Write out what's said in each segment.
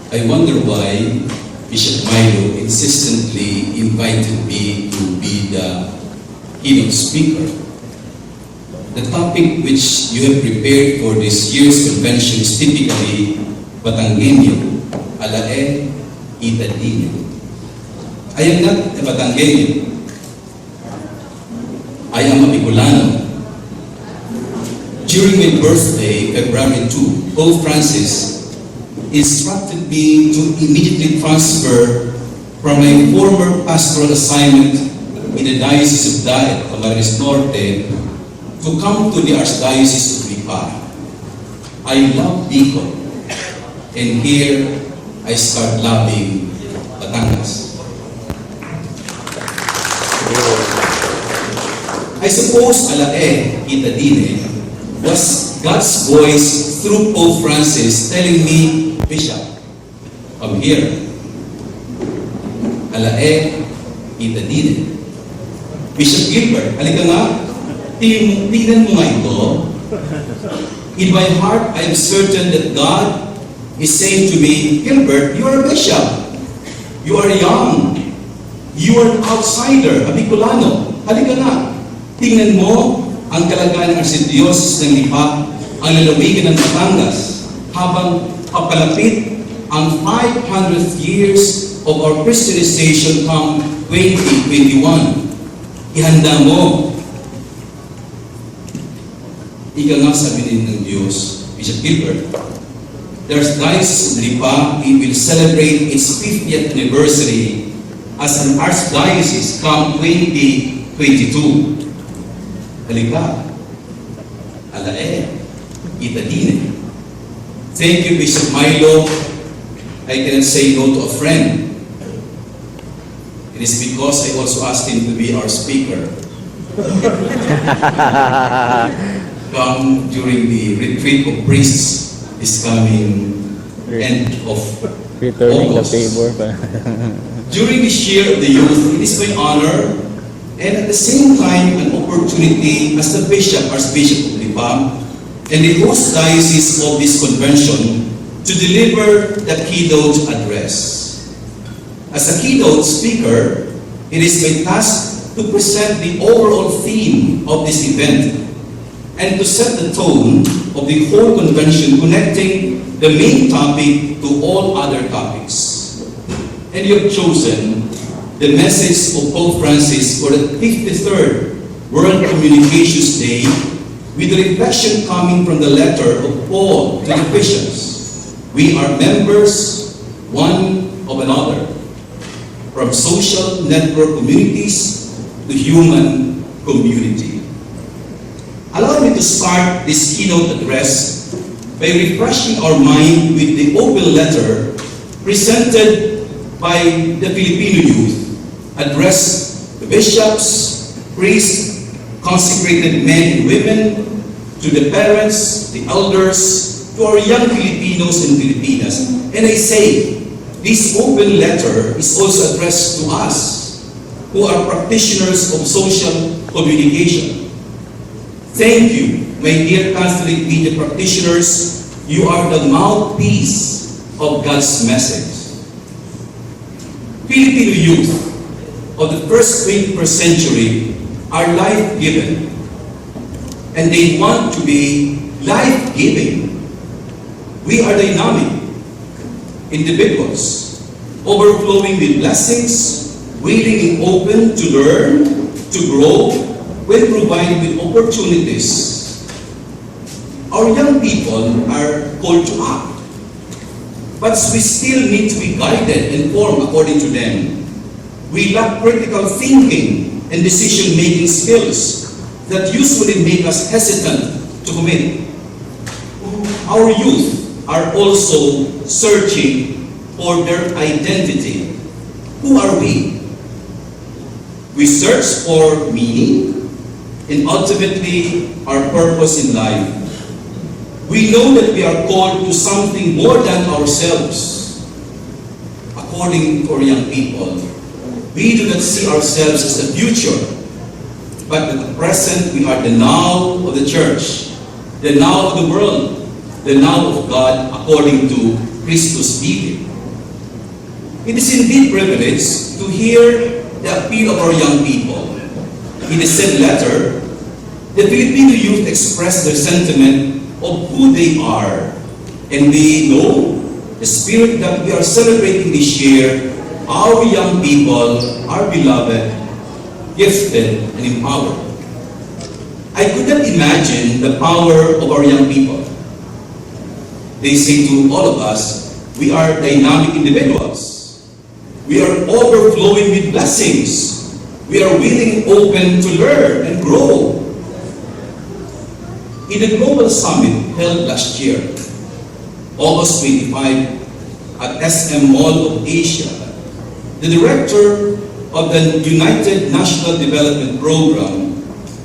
I wonder why Bishop Milo insistently invited me to be the keynote speaker. The topic which you have prepared for this year's convention is typically Batangueño, alae, itadino. I am not a Batangueño. I am a Bicolano. During my birthday, February 2, Pope Francis instructed me to immediately transfer from my former pastoral assignment in the Diocese of Daet, Camarines Norte, to come to the Archdiocese of Lipa. I love Bicol, and here I start loving Batangas. I suppose alae, itadine, was God's voice through Pope Francis telling me, Bishop, come here. Alae, itadine. Bishop Gilbert, halika nga. Tingnan mo nga ito. In my heart, I am certain that God is saying to me, Gilbert, you are a bishop. You are young. You are an outsider, a Bicolano. Halika nga. Tingnan mo ang kalagayan ng Archdiocese ng Lipa, ang lalawigan ng Batangas, habang papalapit ang 500th years of our Christianization come 2021. Ihanda mo. Ika nga sabi ng Diyos, Bishop Gilbert, there's Diocese of Lipa, it will celebrate its 50th anniversary as an Archdiocese come 2022. Halika, alae, itadine. Thank you, Bishop Milo. I cannot say no to a friend. It is because I also asked him to be our speaker. Come during the retreat of priests this coming end of returning August. the favor. During this year of the youth, it is my honor and at the same time an opportunity as the Bishop, Archbishop of Lipa, and the host diocese of this convention to deliver the keynote address. As a keynote speaker, it is my task to present the overall theme of this event and to set the tone of the whole convention, connecting the main topic to all other topics. And you have chosen the message of Pope Francis for the 53rd World Communications Day, with the reflection coming from the letter of Paul to the bishops. We are members one of another, from social network communities to human community. Allow me to start this keynote address by refreshing our mind with the open letter presented by the Filipino youth, addressed to bishops, priests, consecrated men and women, to the parents, the elders, to our young Filipinos and Filipinas. And I say, this open letter is also addressed to us, who are practitioners of social communication. Thank you, my dear Catholic media practitioners. You are the mouthpiece of God's message. Filipino youth of the first 21st century are life-given, and they want to be life-giving. We are dynamic individuals, overflowing with blessings, willing and open to learn, to grow, when provided with opportunities. Our young people are called to act, but we still need to be guided and formed according to them. We lack critical thinking and decision-making skills that usually make us hesitant to commit. Our youth are also searching for their identity. Who are we? We search for meaning and ultimately our purpose in life. We know that we are called to something more than ourselves. According to our young people, we do not see ourselves as the future, but at the present we are the now of the church, the now of the world, the now of God according to Christus Vive. It is indeed privilege to hear the appeal of our young people. In the said letter, the Filipino youth express their sentiment of who they are, and they know the spirit that we are celebrating this year. Our young people are beloved, gifted, and empowered. I could not imagine the power of our young people. They say to all of us, we are dynamic individuals. We are overflowing with blessings. We are willing and open to learn and grow. In the Global Summit held last year, August 25, at SM Mall of Asia, the director of the United National Development Program,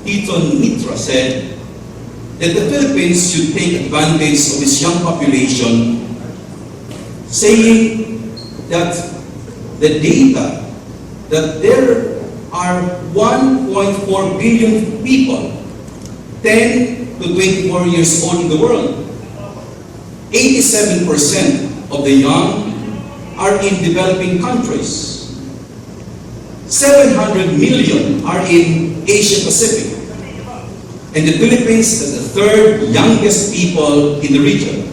Titon Mitra, said that the Philippines should take advantage of its young population, saying that the data that there are 1.4 billion people 10 to 24 years old in the world. 87% of the young are in developing countries. 700 million are in Asia Pacific. And the Philippines is the third youngest people in the region.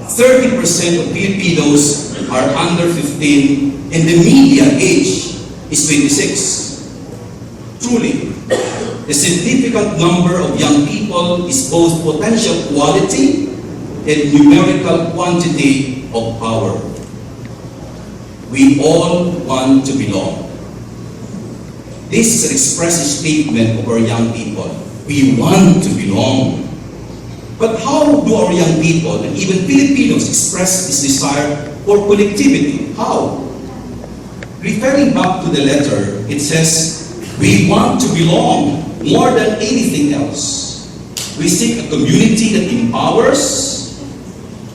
30% of Filipinos are under 15 and the median age is 26. Truly, a significant number of young people is both potential quality and numerical quantity of power. We all want to belong. This is an expressive statement of our young people. We want to belong. But how do our young people and even Filipinos express this desire for connectivity? How? Referring back to the letter, it says, we want to belong more than anything else. We seek a community that empowers,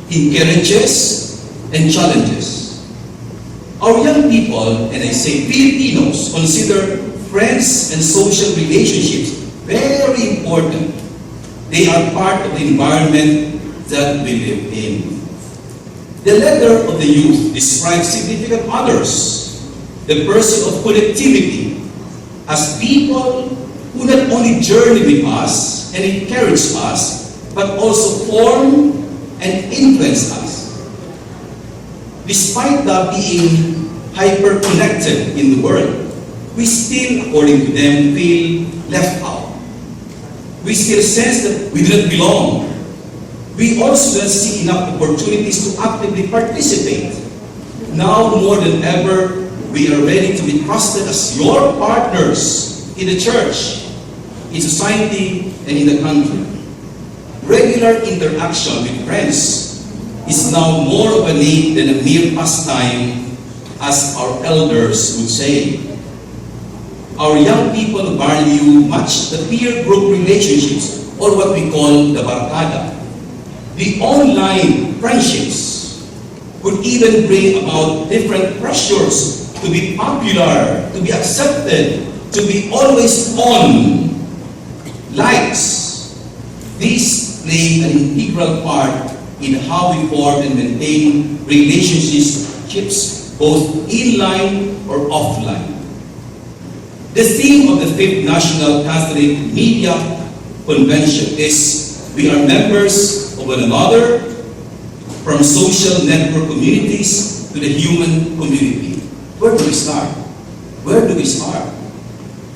encourages, and challenges. Our young people, and I say Filipinos, consider friends and social relationships very important. They are part of the environment that we live in. The letter of the youth describes significant others, the person of connectivity, as people who not only journey with us and encourage us, but also form and influence us. Despite that being hyper-connected in the world, we still, according to them, feel left out. We still sense that we do not belong. We also don't see enough opportunities to actively participate. Now more than ever, we are ready to be trusted as your partners in the church, in society, and in the country. Regular interaction with friends is now more of a need than a mere pastime, as our elders would say. Our young people value much the peer group relationships, or what we call the barkada. The online friendships could even bring about different pressures to be popular, to be accepted, to be always on, likes. These play an integral part in how we form and maintain relationships, both inline or offline. The theme of the 5th National Catholic Media Convention is, we are members of one another, from social network communities to the human community. Where do we start? Where do we start?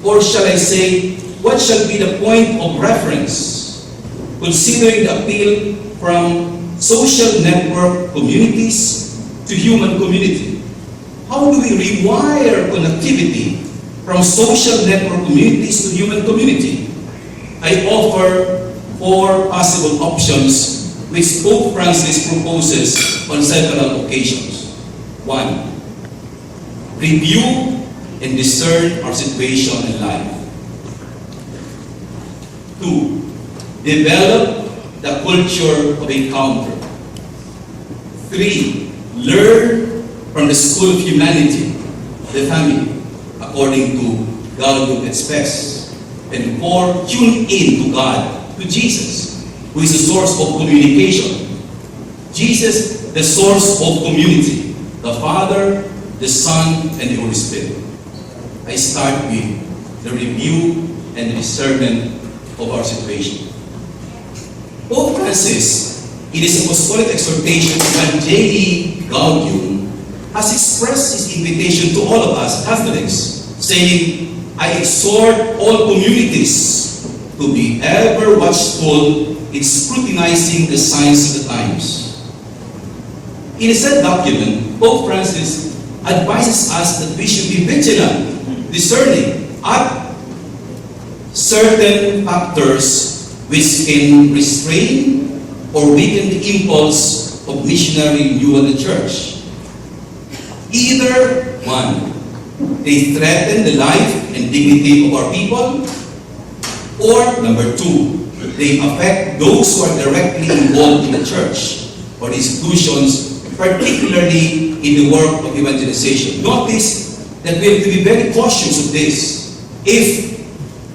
Or shall I say, what shall be the point of reference, considering the appeal from social network communities to human community? How do we rewire connectivity from social network communities to human community? I offer 4 possible options which Pope Francis proposes on several occasions. 1. Review and discern our situation in life. 2. Develop the culture of encounter. 3. Learn from the school of humanity, the family, according to Gaudium et Spes. And 4, tune in to God, to Jesus, who is the source of communication. Jesus, the source of community. The Father, the Son, and the Holy Spirit. I start with the review and the discernment of our situation. Pope Francis, in his apostolic exhortation Evangelii Gaudium, has expressed his invitation to all of us Catholics, saying, I exhort all communities to be ever watchful in scrutinizing the signs of the times. In a said document, Pope Francis advises us that we should be vigilant, discerning, at certain factors which can restrain or weaken the impulse of missionary renewal in the church. Either one, they threaten the life and dignity of our people, or number two, they affect those who are directly involved in the church or institutions, particularly in the work of evangelization. Notice that we have to be very cautious of this if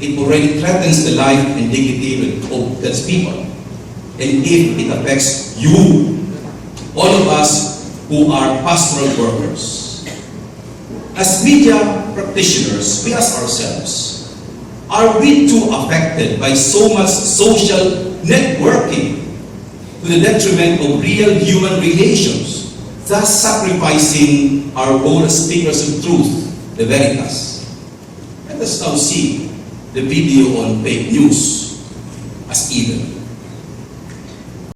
it already threatens the life and dignity of God's people, and if it affects you, all of us who are pastoral workers. As media practitioners, we ask ourselves, are we too affected by so much social networking to the detriment of real human relations, thus sacrificing our role as speakers of truth, the veritas? Let us now see the video on fake news as either.